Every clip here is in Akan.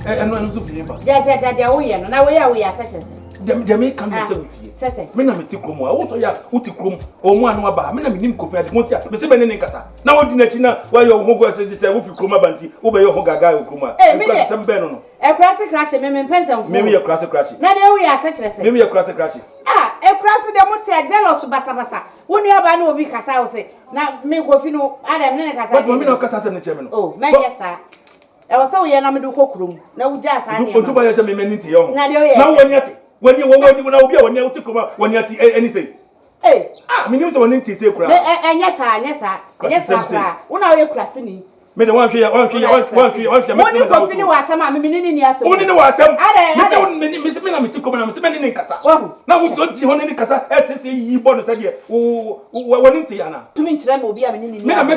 And no so be. Ja, we are now we are such. Jamie come to say, Mina Mitikum, also ya, Uticum, or one waba, Mina Minim Copia, Montia, Mr. Benenica. Now, Dinachina, while your Hogo says it's a Wufi Kuma Banti, over your Hoga Kuma, some Benon. A classic crash, maybe pencil, maybe a classic crash. Now we are such as maybe a classic crash. Ah, a class of the Motia, jealous Basabasa. When you have a no because I will say, now me go fino, Adam Nenacas, but Mamino Casas and the chairman. Oh, my yes, sir. I was so young, I'm a do cockroom. No, just I do to buy a minute. Now, when you will be when you come up when you anything. Hey, I mean, you want to say, and yes, sir. When are you classing? Made the one here, one finish was some meaning years. Only was some. I don't Mr. Minami to come and Mr. Menin Casa. Now we don't see only Casa, SSC, Yeboah, idea. Who were in Tiana. To me, them will be a minute. And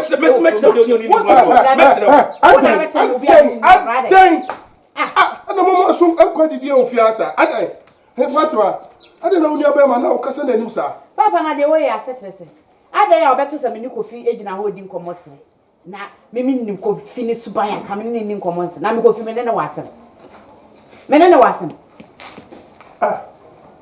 the moment soon, I'm quite the deal of Fiasa. Aden. Hey, Fatima, I don't know your Bama now, cousin and him, sir. Papa, not the way I said, I dare our better some new coffee agent and holding commotion. Now, Mimi could finish Suban and coming in commons. Now we go for Menena Wasson. Menena Wasson. Ah,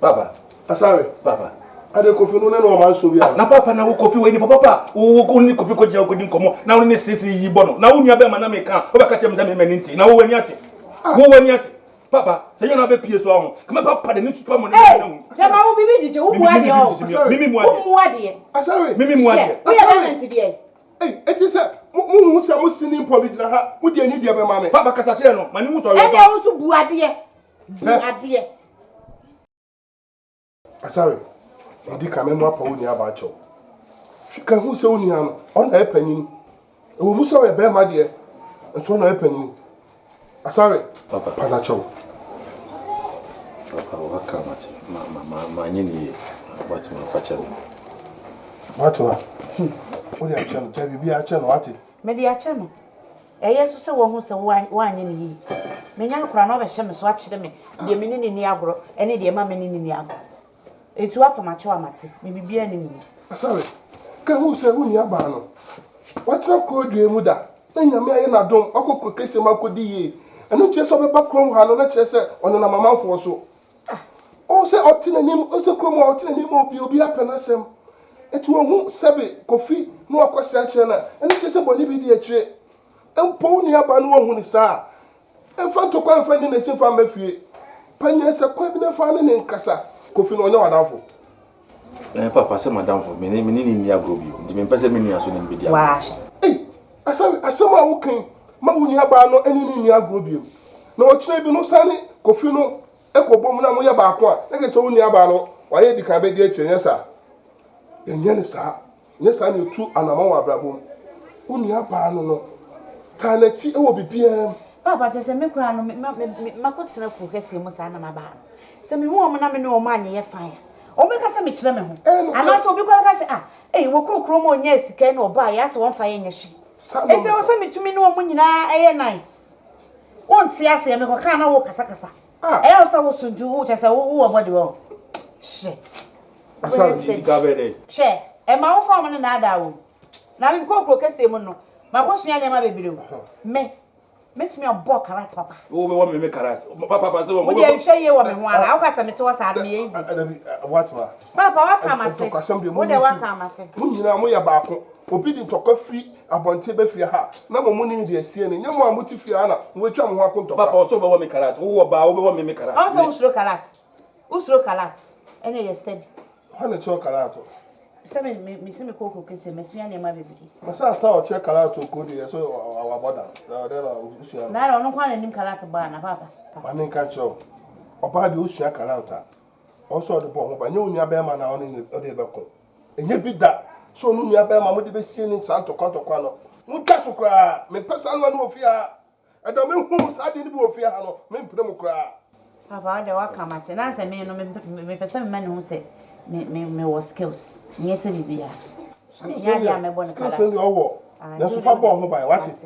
Papa, Asare, Papa. I don't coffee no man so we are. Now, Papa, now coffee when Papa, who only coffee could you come now in the city, Yeboah. Now, you have a man make up, over catch him and meninty. Now, when yet, who when yet. Papa, say you have a PS on. Come on, Papa, the new superman. Hey, Jama will be with you. Mimi Muadi. Asare, Mimi Muadi. We are today. Hey, it is a Muslim province. Would you need your mamma? Papa Casacheno, my new and also Buadia. Buadia. Asare, I did come and wap on your bacho. She can who so near on a penny. Oh, Musa, a bear, my dear, and so no penny. Asare, Papa Panacho. Papa, what come at my name? What's my patcher? What? What are you trying to be a channel? What? Maybe a channel. A yes, so one who's the wine in ye. Many crown of a shamus watch them, the meaning in the agro, any the mamma in the agro. It's up on my chomati, maybe be an enemy. Sorry, can who say who near Barno? What's up, called you, Muda? Then you may not don't, Uncle Cocase, Marco D. And not just of a backroom, Hannah, on an amount for so. Oh, say, obtain him, also come out in him, you'll be up and assem. It won't sabe coffee, no question, and it is a Bolivia tree. And pony up and one is sa. And found to come finding a simple mafia. Panyas a quabbing finding in Casa, coffee on your Madamfo. Papa, say Madamfo, my name in Yagrobi, the Impessiminia soon in Bidia. Wash. Hey, I saw my came, Maunia Bano, any in Yagrobi. No, it's no sunny, coffee no, echo bomb, Moya Bakwa, like it's only Abano, why the cabbage, yes, sir. And Yanisa, yes, I knew 2 and a more brabum. Only a bano no. Taneti will be PM. Papa just a micro, my good son who gets him was an about. Send me woman, I know money, a fire. Or make us a mitch lemon. And also because I say, hey, we'll cook Romo, yes, can or buy us one fire in your sheep. It's also me to me no money, nice. Won't see us, and we can't walk a sacasa. I also was to do just a body wall. Shit. Share, and my own farm and another. Now we go for Casimono. My question, I never be makes me a book, Papa. Oh, we want me make a Papa, so would you show you what one? I'll pass them to us at me. What? Papa, what come at it? What they want come at it? You know, we are back. Obedient to coffee upon table for your heart. No more money in the scene, and no more Mutifiana, which I'm walking to Papa also want me carrot. Who about me make a also who's look at who's look at any yesterday. Honey, choke a lot. Seven, Miss Coco can say, Monsieur and my baby. I thought check a lot to Cody, so our Bodom. Now, I don't want any Calata Bana, Papa. I mean, catch up. About the Ushia Calanta. Also, the bomb, but you near Bearman on in the other local. And you beat that. So, near Bearman would be seen in Santo Contocano. Mutasukra, me person one of fear. I don't mean who's I didn't go fear, men Promocra. Papa, the work come at an answer, me person man who say, me was skills. Yes, Olivia. I'm a bonnet. That's a far bomb by what it.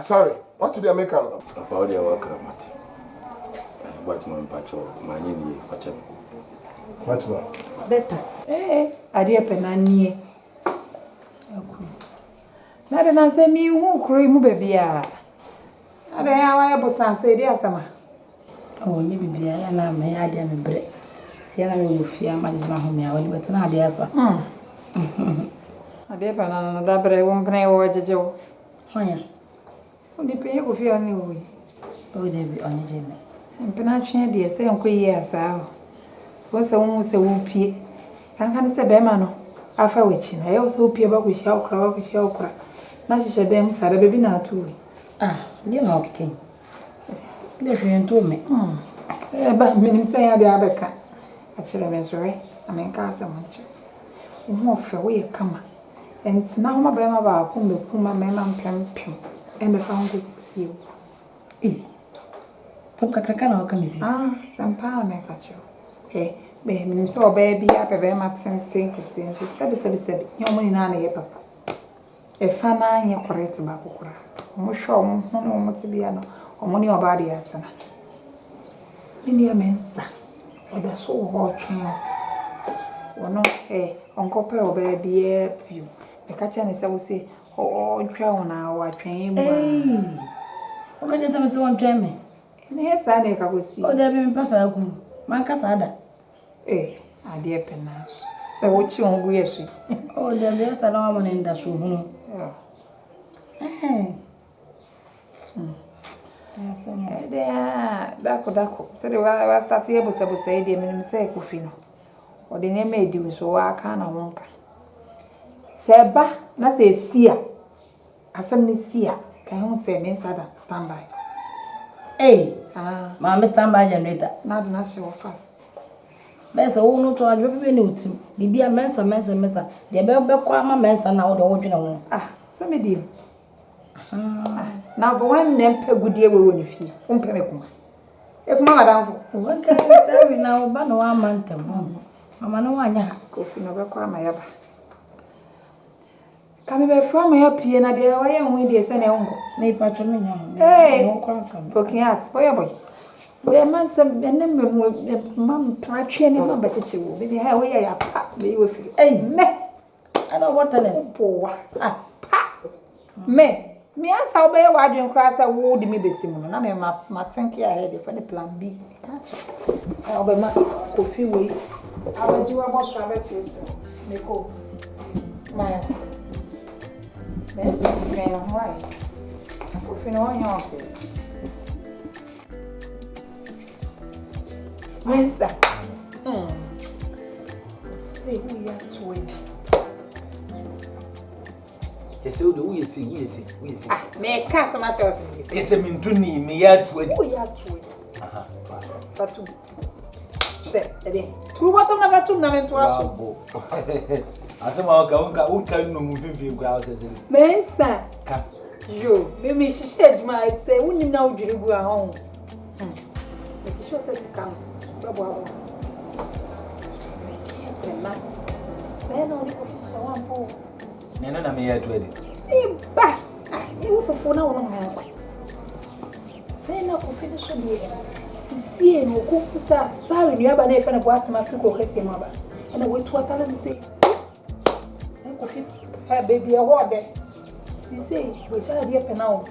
Sorry, what did they make out? About your work, Mati. What's my patrol, my name, Patel. What's more? Better. I dear Penani. Not an answer me who cream baby. Ade ya wa bosa se di asama. Oh, ni bibia ya na me ya de me bre. Ti ya na me wofia ma de ma ho me a woni betena ade asa. Ade pa na da bre won pene wo jejewo. Honya. Odi pe ko fi ani wo. O de bi oni je me. Mpena twen de se enko yi asa. Wo se won se wo pie. Kan kan se be ma no. Afa wechi na ye wo se wo pie ba ko hia okra. Na hihye dem sare be bi na atu. Di na okike. Le fi ento me. Ba minim se ya de abeka. A kire me nsoe. Amenka asa mo nche. Wo fe wo ye kama. Enti na homa ba ma ba ko mekuma me ma mpempem. Embe fa ngo siwo. Tom kakraka na okamisi. Sampa me kacho. Be minim se oba bi apebe ma tenten kese nso sebi. Nyomo ni na ye papa. E fa na anye correct ba kokora. Mo hwe mo hono mo tibia no. Omo ni oba de atena. Ni mensa. Oda so ho twen. Wono onkope oba bi e piu. E kacha ne se wo se o twa wona wa twen mu. O ka je se me se won twen me. Ne sa ne ka bosi. O de bi me pasa ku. Man kasa ada. Ade penas. Se wo chi on gu yesu. O de bi asa na mo ne nda so hunu. Dako. Se de wa start ye bosa e de minim se ko fi no. O de ne ma edi so wa aka na wonka. Se ba na se sia. Asem ne sia. Kan hu se me sada standby. Ma me standby generator. Na do na she wo fast. Mensa wo no to adwo bebe ne otim. Bibia mensa. De be kwa ama mensa na wo de wo dwene ho. So me di. Na bo wan ne mpagudie we woni fie. Wo mpeme kuma. E kuma madamfo. Wo ka sabi na wo ba no wa mantem. Mama no wanya ko fi no be kwa ama yaba. Ka me be fra ma ya pie na de wa ye hu de se ne wonko. Na ipatro me nya ho. Wo kwa fa. Pokiat, boy boy. Boy man some enem mam platwe ne mam bacheche wo. Be ha wo ye ya pa. Be wo fi. Me. I know what else. Powa. Pa. Me asa obe ye wadwen kra sa wo de me besim no na me ma think ya head for the plan B. Obe ma kofi we. Abaji wa boss rabet me ko. Ma. Me why? Kofi no on your face. Mensa. Say who you are to. Yes, we see. Me can't match us. Yes, I mean to me ya to it. Who you are to. Batu. Say, Aden. True what on Batu na me to us. Asema unka no muvivi kwa asese. Mensa. Yo, me shished my say when you now dirigu a home. Make sure say come. Babo.Ema. Say no ni official one po. Neno na me ya to it. Ba. You for na wona ma kwa. Say na ko finish be. Sisi no ko kusa Asare ni aba na e fa na boat ma fi ko kese ma ba. And we to atala me say. Ko fi ha baby e ho de. You say we try dey pe now.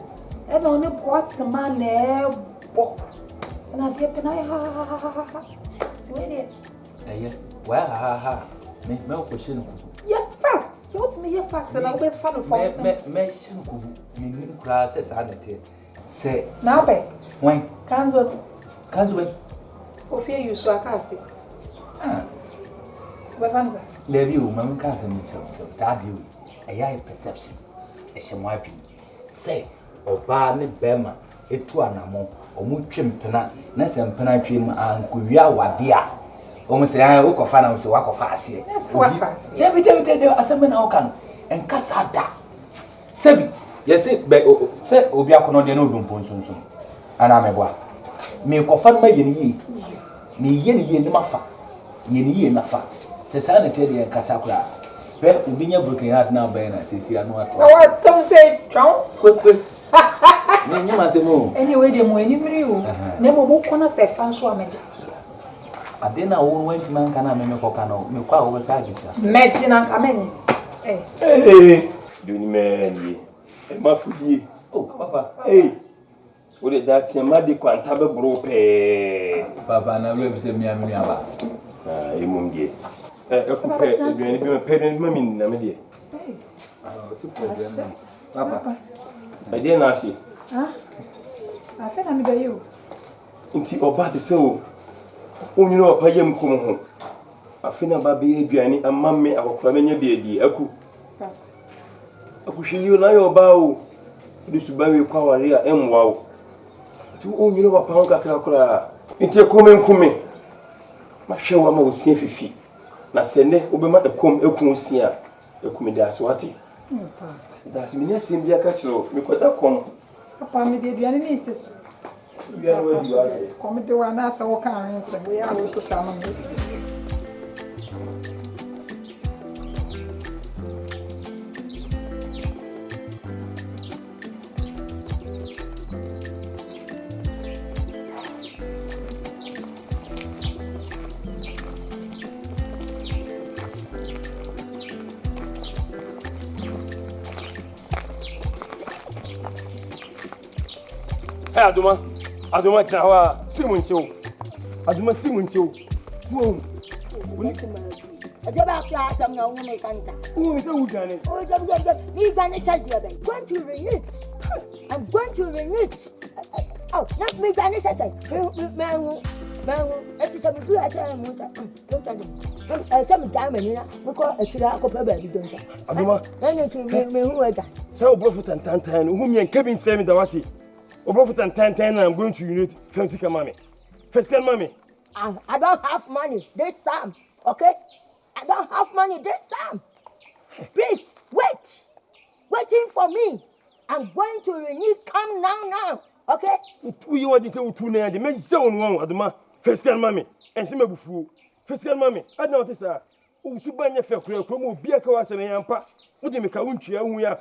E na oni boat ma na e bo. Na dey pe na ha. We dey. Wa ha. Me ko shinu. Yeah, fast. You want me here fast na we fa no for. Me shinu ko. Me nim kra se sa na te. Se Na be. Wen. Kanzo wen. o fie you so akase. Ba fanza. Levi o mam ka se ni sa bi o. Eya perception. E hye mo abi. Se oba ne bema etu anamo omu twempena na se mpena twem ankowi awade a omu se an ukofa na se wakofa ase. David aseme na oka no enkasa da. Sebi yesi se obi akono de na odumpo nsonso. Ana meboa. Me kofa ma yeni yi ne mafa. Yeni yi na fa. Se sa na te de enkasa kura. Be obi nya broken heart na ba na sesi anu ato. What come say tron? Quick. Ne nyima se mo. Anyway de mo ani miri o. Na mo bo kono se fa nso ameja. Ade na wo went man kana me koka no. Me kwa wo sa agisa. Meji na nka menyi. Duni me ni. E ma fudie. Oh, papa. Hey. What did that say? Madi quantabe brope. Papa, na we say me aba. Emungie. You parent mammy na me dear. What's the problem? Papa. I didn't ask you. Huh? I feel I'm by you. Inti oba te so. Onyu no papa yam kom ho. Afina ba be aduane amamme akokora menye bi adi aku. Akuhwe na yo ba o. De Suban we kwa ware a emwa o. Tu onyu no papa ho kakra kora. Inti kume. Ma hwe wa ma wo sia fifi. Na sene obema ekom ekun sia. Ekumi da so ati. Das me nya sim bia ka kiro me kwata kom. Papa me de aduane ni sesu. Bia no adu a. Come de wa na sa wo kan ren se we ya wo so sama me. Hey, Aduma chawa simuncho. Aduma simuncho. Whoa. Ajaba kya samna ume kanta. Oh, so udane. Oh, me gonna charge you back. Going to renew. I'm going to renew. Oh, not me gonna charge. Man, it's a good idea. Don't tell me. Some diamond, because it's a couple of baby don't. Aduma. Then me who are that? So profit and tantan whom you Kevin say me dawati. Profit and tantan I'm going to unit fancy mammy. First can mommy. I don't have money this time. Okay? I don't have money this time. Please, wait. Waiting for me. I'm going to renew. Come now. Okay? You want to say two names. The message say on one, Aduma. First can mommy. And see me before. First can mommy. I don't know this. Suban ya fe kura ko mo bia ka wase me yampa. Wo de me ka wuntwa hu ya.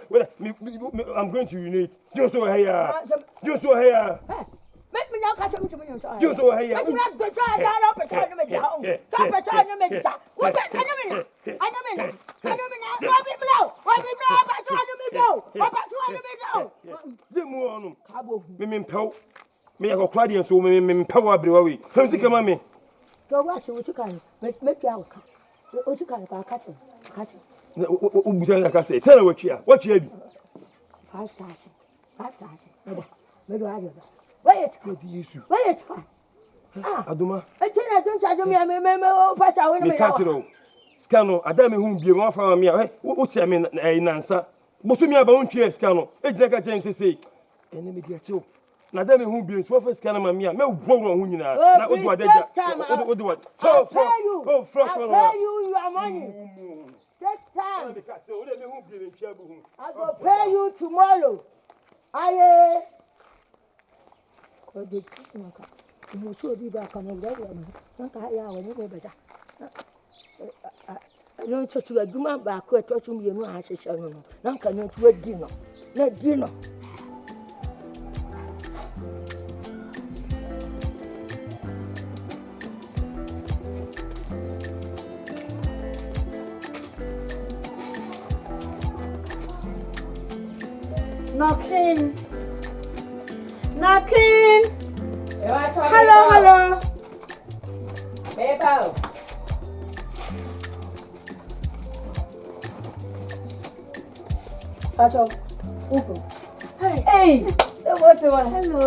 I'm going to unite. You so here. Make me now catch me to me. You so here. I'm not the child up a time of the home. Stop a time of the what I know. Demu onu. Me mpaw. Me ya kokra de so me mpaw abrewa we. Fancy kama me. So what you can make you out. What you can catch. Ubuza ya kase. Say na watchia bi. 5,000. Me do ado. Wait. Aduma. I don't charge me pastor when me catiro. Scano, Adam whom be one from me. What say me nansa. Bosumi aba untwe scano. Ejeka James say. Enemy dia tio. Na Adam whom be so for scano ma me. Me bro hu nyina. Na odu adeja. Odu. So pay you your money. Take time. I will pay you tomorrow. Aye. Ko de maka. Mo so bi ba kan ga wa no. Na ka ya wa ni be beta. No to aduma ba ko to tu mi nu a hwehwe no. Na ka no to adi no. Na di no. Knocking. Hello. Paper. Pacho. Open. Hey. What's the one? Hello.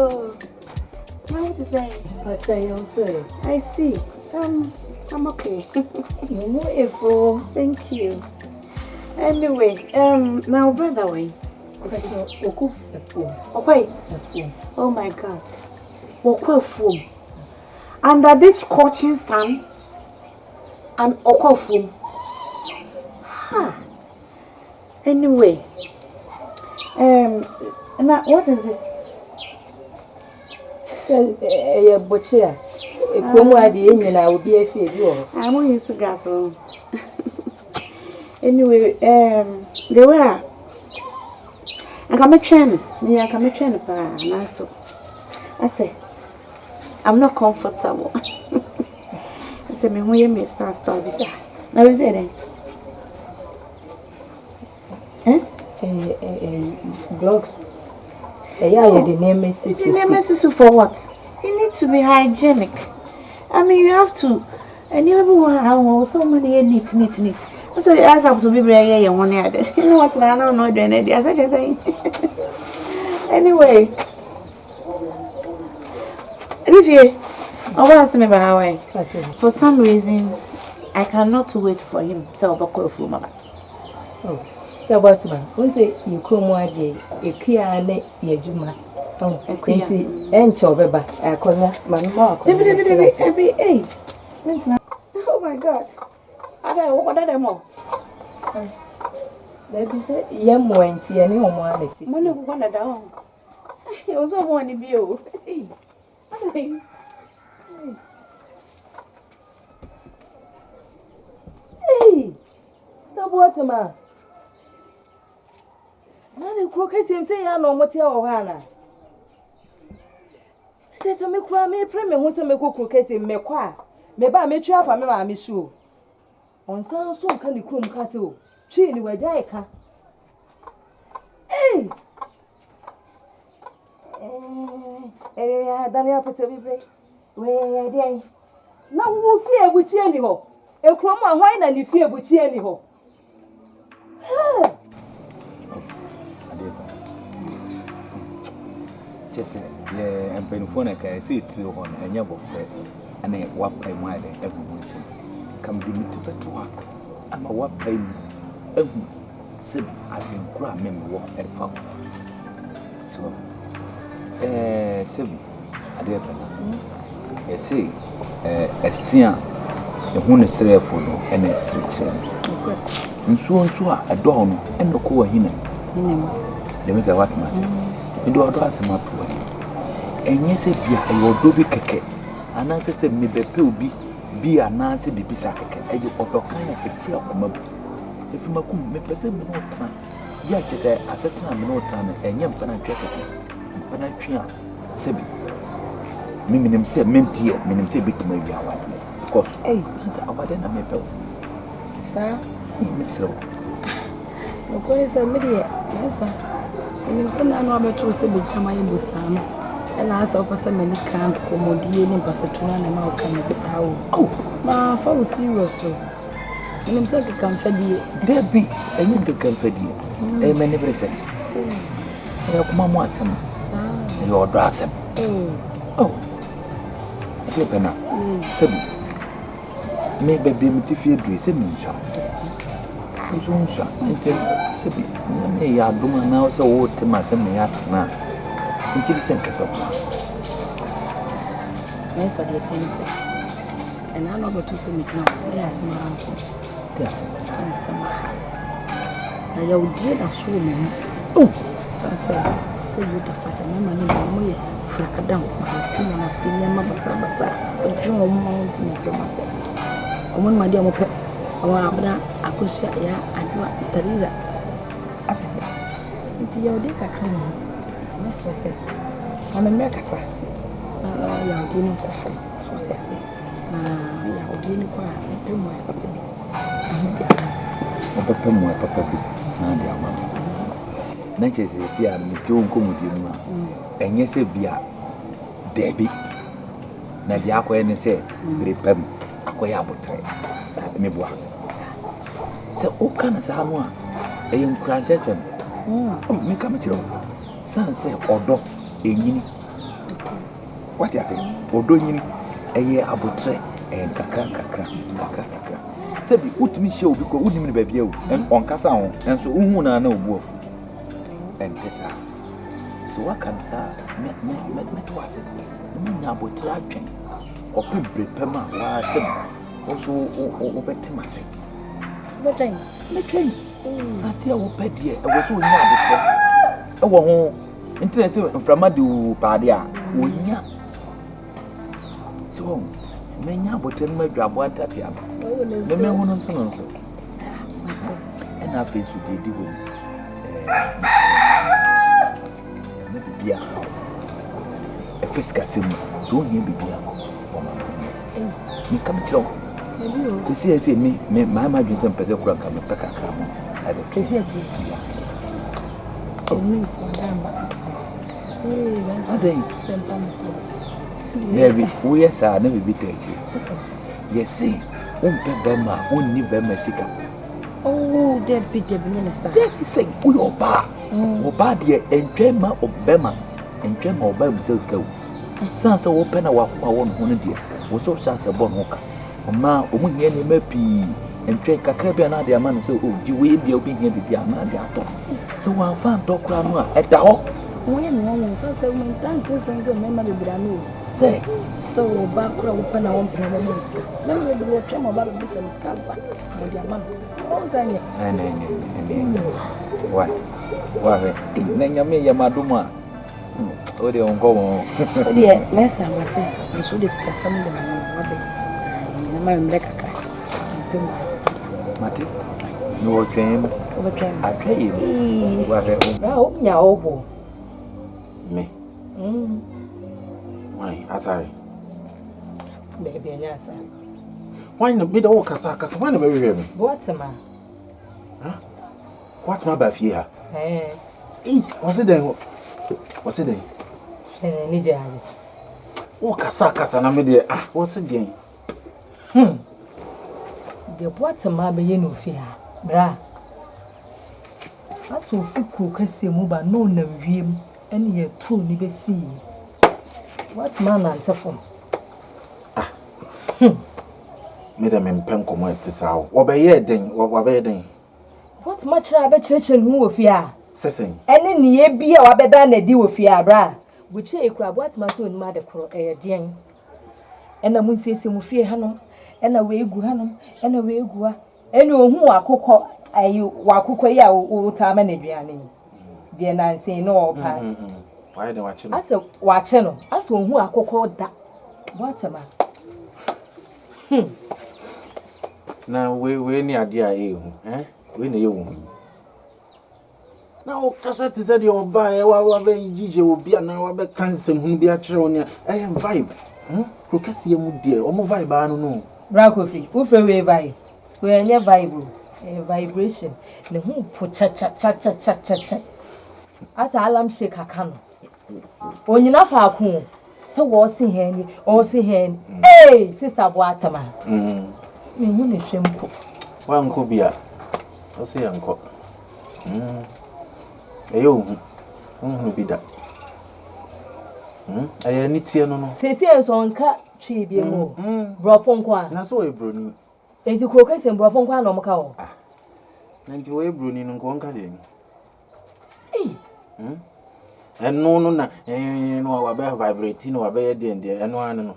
What to say? Pacho, you say. I see. I'm okay. You're beautiful. Thank you. Anyway, now brother way. Okay. Oh my God. Okofum. Under this scorching sun and okofum. Ha. Anyway. Now what is this? Butcher. I'm not used to gas. Anyway, they were. I come train for I say, I'm not comfortable. I say, me when you may start visa. Now is it then? Blogs. The nemesis for what? You need to be hygienic. I mean, you have to. And everyone, so many neat. So you ask up to be brave and one other. You know what? I don't know doing it. As I just say. Anyway, Dufie, I want to ask me about Hawaii. For some reason, I cannot wait for him. So I'll call for Mama. Oh, yeah, but man, when say you come one day, a kia ne Yejuma. Oh, a queasy and chobeba. I call that Mamma. Hey. Oh my God. I don't know what I'm more. Let me say, young one, see any one. Money wanted down. It was all one in view. Hey, stop water, man. Now the croquet seems say, I know what you're Hannah. Just a make me premium who's a make croquet in me qua. Maybe I may try for me, I'm sure. On some can you come castle? Chili where Jaika. Hey! Daniel put a break. Where they now who fear which anyhow. A chroma wine and you fear which anyhow. Just and Penphonic, I see it on a yellow fred, and a wap pay my every once. Come be me to the tour. I'm a wap pay every said I've been cramming walk and found. So, Seven, I did a say, a seer, a one is there for no, and a street. And so a dawn and the core him. They make a what myself. You do address him up to him. And yes, if you will do be keke, and I said, maybe pill be a Nancy be bisacke, and you ought to kind of a fear of mobile. If you may perceive no time, yet is a certain no time, and young penetrated. Penetria, Sebi. Minim say, Mentia, minim say, bit maybe our white. Of course, since our then I may tell. Sir, Miss Rowe. No, what is a media? Yes, sir. Minim say, I know about to say, but I'm a busam. And I saw person many camp, commodity, and Passatuna, and Mal can be how. Oh, my father serious. Minim say, I can fed you. There be a nigger can fed you. Amen, never said. Mamma, some. Your drasem. Oh, dear Penna, Sebi. Maybe be Dufie dress, Sebi. Until Sebi, may I do now so old to my son, may ask now. Until the same cat of yes, I get answer. And I'm not to say me now. Yes, my uncle. Yes, I will dear that show me. Oh, I say. You the fashion, my money, frack down, my skin and my skin, and my basa, a draw mountain to myself. A woman, my dear, I want I could share, I do Teresa. I said, it's your dick, I come. It's necessary. I'm a American. You're doing it for what I say. You're doing it for a pin, my papa. Natures is here, and the two come with you, and yes, be a Debbie. Nadia, when say, Gripem, Aquayabotre, Mibwa. So, all kinds of one, a young crashes and oh, make a mature. Son say, or dog, a guinea. What is it? Or doing a year abotre and kakra. Said, put me show because wouldn't be you and on Cassan, and so Umuna no wolf. And this so what can say? Met was it? No, but trapping or people perma was also open to myself. But then, the train, I tell you, Petty, I was so young. Oh, interested from Madu Padia, so many but tell my grab one tatia. The man won't so. And I face you did with a fiscal sim, so near be here. Me come to to see, I say, me, my imagine some peasant crack and pack a cram. I don't say, oh, news, Aden. Maybe we are sad, never be taken. Yes, see, umpe bema, unni bema sika. Oh, there be the minister. There is saying, we are bad. Oba deɛ entwema obema entwema oba mtels ka wo sansa wo pɛ na wakoma wo no deɛ wo so sansa bɔ no ka oma omu hia ne mapi entwe kakra bia na de ama no sɛ o di we bia obi hia bibia na de atɔ so wa fa ndokra no a ɛda hɔ wo ye no wo so sɛ mo tante so mema bibira no sɛ so oba kra wo pɛ na wo mpɛ na mo sika na me bi twema oba bi sɛ sika nsa mo de ama no zanye why na nyame ya maduma o de onko mo o de mesa mate nso de sika sam de mo mate na ma mbre kakra mate no twem atwe wa re o nya obo me why Asare baby nya Asare why no be the work kasa why no be we me what ma what ma ba fie ha what's it then ni je aje o kasa na me de what's it then de what ma be ye no fie ha bra aso fuku kase mu ba no na wiem ene ye to ni be si what man antefo me de me mpem komo etisa wo be ye den wo be ye den what much ra be chrechen hu wo fie a sesen ene niye bia wa beda na di wo fie a bra buche ekura what ma so onima de kro den ena mu nsese mu fie hanom ena we egu hanom ena we egua ene ohun akokọ ayi wakokọ yi a wo ta ma na duane de na nsen no opa why de wache no ase wache no ase ohun akokọ da what ma na we ni ade a ehu we na yewu na o kasa ti se de oba e wa be jije obi ana wa be kansem hunu bi a kire oni e vibe prokasi mu de o mo vibe anu no bra kofi wo fe we vibe we enye vibe vibration ne hu po cha asa alarm shake aka no onyina fa ako se wo se hen o se hen sister boatama me hu ne hwempo wa nko bia o se yanko eyo hu bi da aya ni tie no no sese so nka twi bi mu brofo nko a na so e broni enti krokese brofo nko a no mka wo na nti wo e broni no nko nka de ni eno no na no wa be vibrate no wa be de eno anu no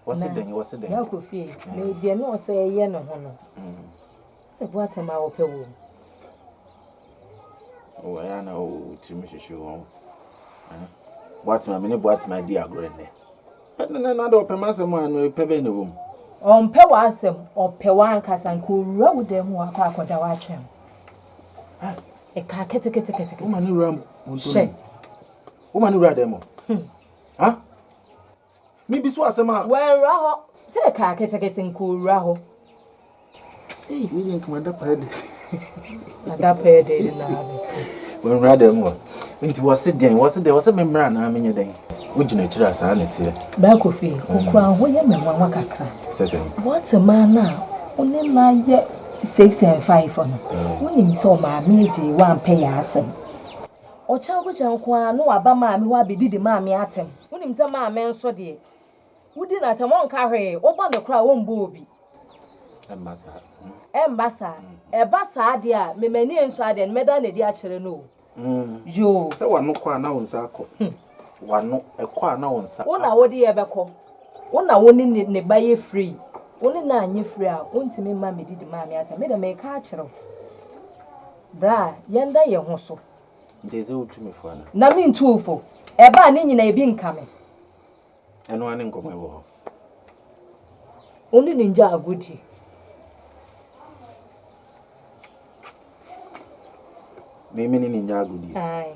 wose den ya ko fie me de no se ye no ho no se boate ma wo pe wo o ya na o timi hwehwe wo boate ma me ne boate ma di agro ne na do pe ma se mo anu pe be ne wo on pe wa asem o pe wa ankasa nko wura wo dem wa kwa akoda wa atwem e ka kete o ma ni wura mo to o ma ni wura dem mi bi so asema wura ho se ka kete nko wura ho we link ma da pa de na be wura dem wo nti wose me mra na amenye den wo gina kira asa na tie ba ko fi okura ho ye me nwa kakra sese what man na oni na ye 6 and 5 no woni mi so ma meje wan pe ya asem o chan ko chan kwa no aba ma me wa bedidi ma me atem woni mi se ma me nso de wudi na tam on ka hwe wo ba no kra wo mbo obi embasa ebasa de a me mani enso ade me da na di a kire no yo se wano kwa na wonsa akọ wano ekọ na wonsa wona wodi ye beko wona woni ne ba ye free woni na anye free a wontimi ma me didi ma me ata me da me ka akire bra yenda ye ho so ndeze utumi fo na me ntufo eba ne nyina ebi nka me eno ane nkomo ewo oni ninja agudi mimi ni ninja agudi ai